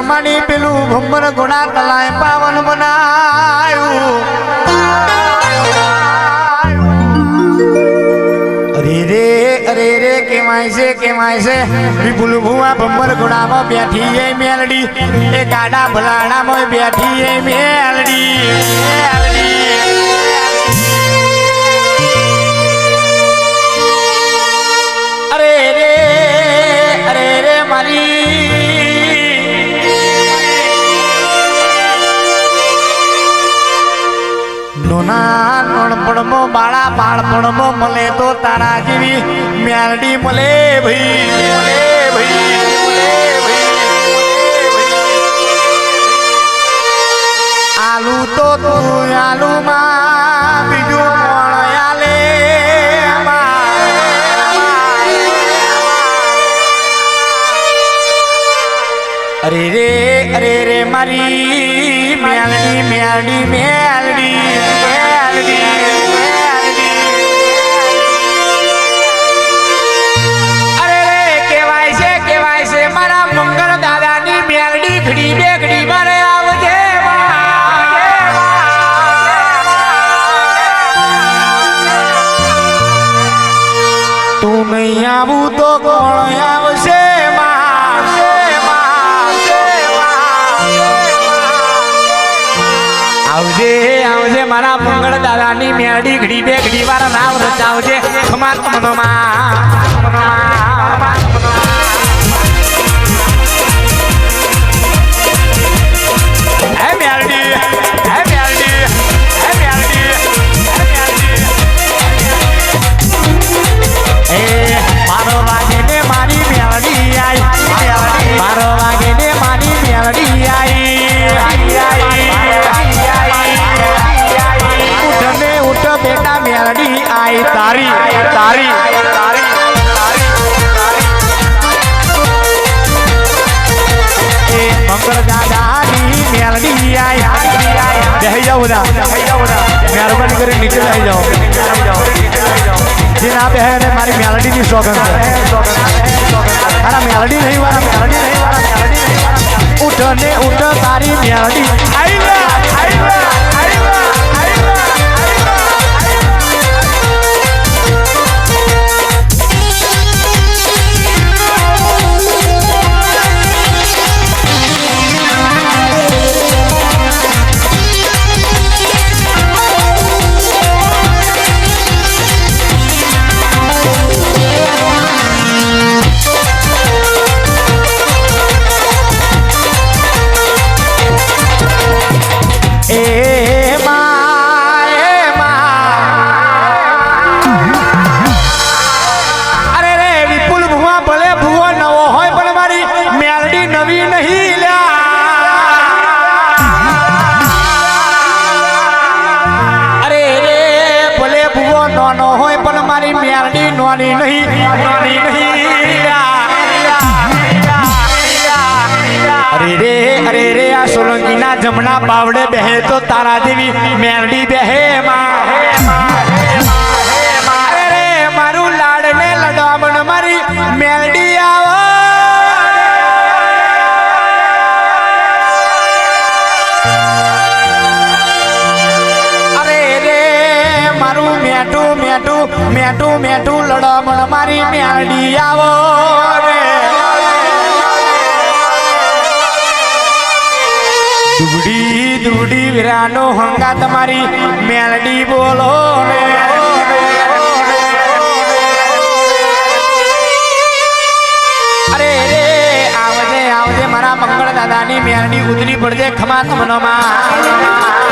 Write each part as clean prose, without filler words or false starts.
મારી પેલું ભંબર ગુણા કલાય પાવન બનાયું અરે રે કેવાય છે વિપુલ ભુવા ભંબર ગુણામાં બેઠી એ મેલડી એ ગાડા ભલાણામાં બેઠી એ મેલડી અરે રે મારી નોના નોણપણમો બાળા બાળપણમો મળે તો તારા જેવી મેલડી મળે ભાઈ આલુ તો તું આલુમાં બીજું કોણ આલે અરે રે મારી મેલડી અરે રે કેવાય છે મારા મંગળ દાદાની મેલડી ઘડી બે ઘડી મારે આવજે તું નહીં આવું તો કોણ આવશે આવજે મારા મંગળ દાદાની મેલડી ઘડી બે ઘડી વાર નામ રચાવજે ખમાત મનોમાં હે મેલડી એ મારો વાગે ને મારી મેલડી આઈ મારો વાગે ને મારી મેલડી આઈ બેટા મેલડી આઈ તારી એ મંગળ દાદાની મેલડી આઈ બેહી જાઓ બધા મહેરબાની કરી નીચે લઈ જાઓ જે ના બેહે ને મારી મેલડીની સોગંદ છે મારા મેલડી નહીં વાળા ઉઠ તારી મેલડી આઈ અરે રે આ સોલંકીના જમણા બાવડે બેહે તો તારા દેવી મેલડી બેહે અરે રે મારું લાડ ને લડામણ મારી મેલડી આવો અરે રે મારું મેઠું લડામણ મારી મેલડી આવો દુડી વીરાનો હંગા તમારી મેલડી બોલો અરે રે આવજે મારા મંગળ દાદાની મેલડી ઉતરી પડજે ખમાત મનોમાં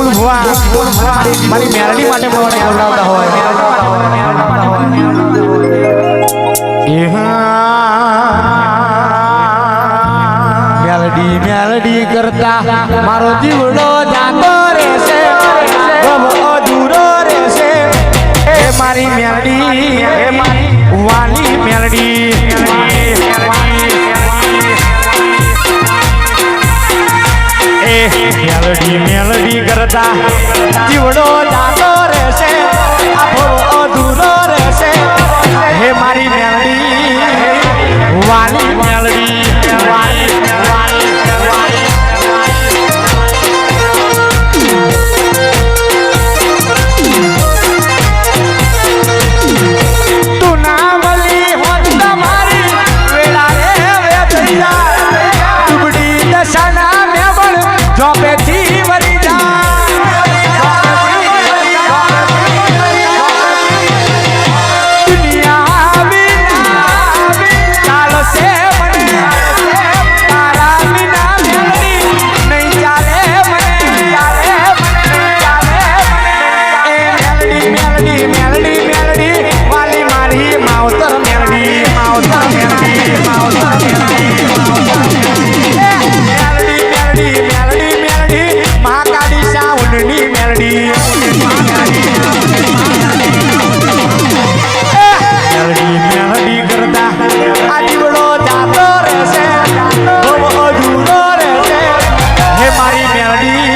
વિપુલ ભુવા મારી મેલડી માટે મને બોલાવતા હોય મેલડી મેલડી કરતા મારો જીવડો જાતો રહેશે અધૂરો રહેશે એ મારી મેલડી એ મારી વાલી મેલડી મેલડી મેલડી કરતા જીવડો જાતો રહેશે આખો અધૂરો રહેશે હે મારી મેલડી વાલી મેલડી તું ના મળી હોત તમારી વેળા રે થઈ જાય ટુકડી દશાના મેબળ જોબેથી વરી દુનિયા વિના ચાલશે મને તારા વિના મેલડી નહીં ચાલે મને મેલડી મેલડી મેલડી વાલી મારી માવતર મેલડી મહાકાળી સાઉન્ડની મેલડી મેલડી કરતા આ જીવડો જાતો રહેશે અધૂરો રહેશે હે મારી મેલડી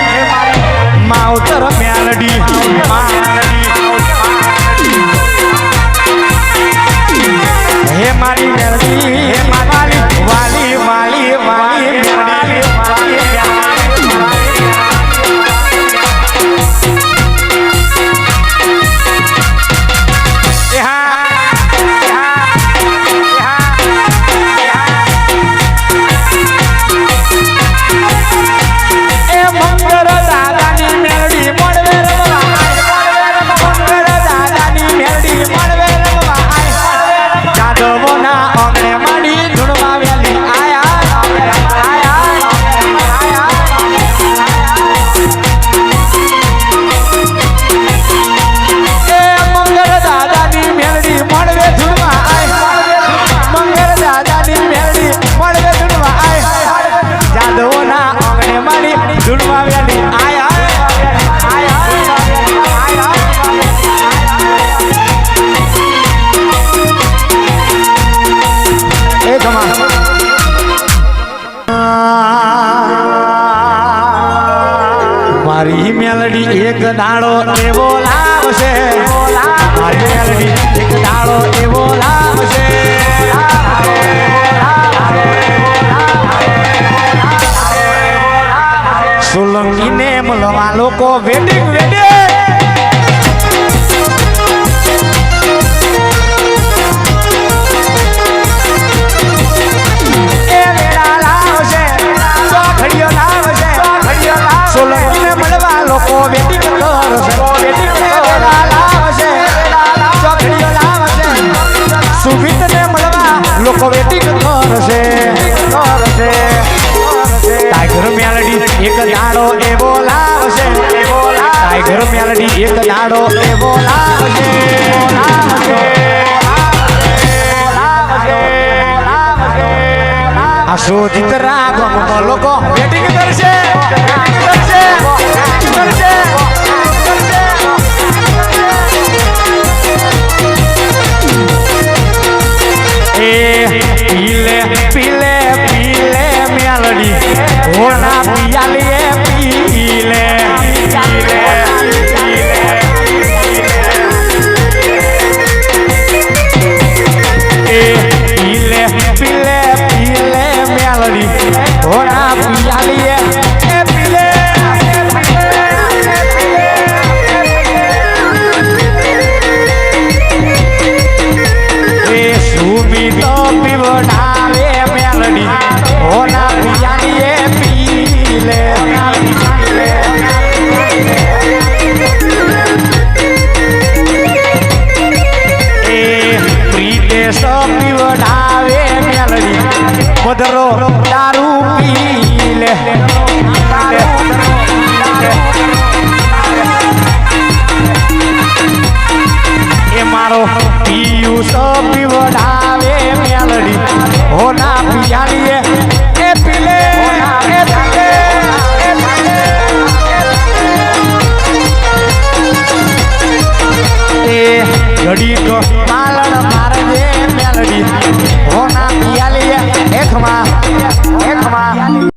માવતર મેલડી હે મારી મેલડી વાલી વાલી વાલી વાલી મેલડી મારી મેલડી એક દાડો એવો લાવશે મારી મેલડી એક દાડો એવો લાવશે સોલંકીને મળવા લોકો વેડિંગ સોલંકીને મળવા લોકો વેટિંગ કરશે સુમિતને મળવા લોકો વેટિંગ કરશે ટાઈગર મેલડી એક દાડો એવો લાવશે ટાઈગર મેલડી એક દાડો એવો લાવશે આ શોધિત રાગમમાં લોકો વેટિંગ કરશે પીલે પીલે પીલે મેલડી હોના પિયાલીએ પીલે પીલે પીલે પીલે મેલડી હોના ઘડીક માલણ મારજે મેલડી હોના પિયાલી એક માર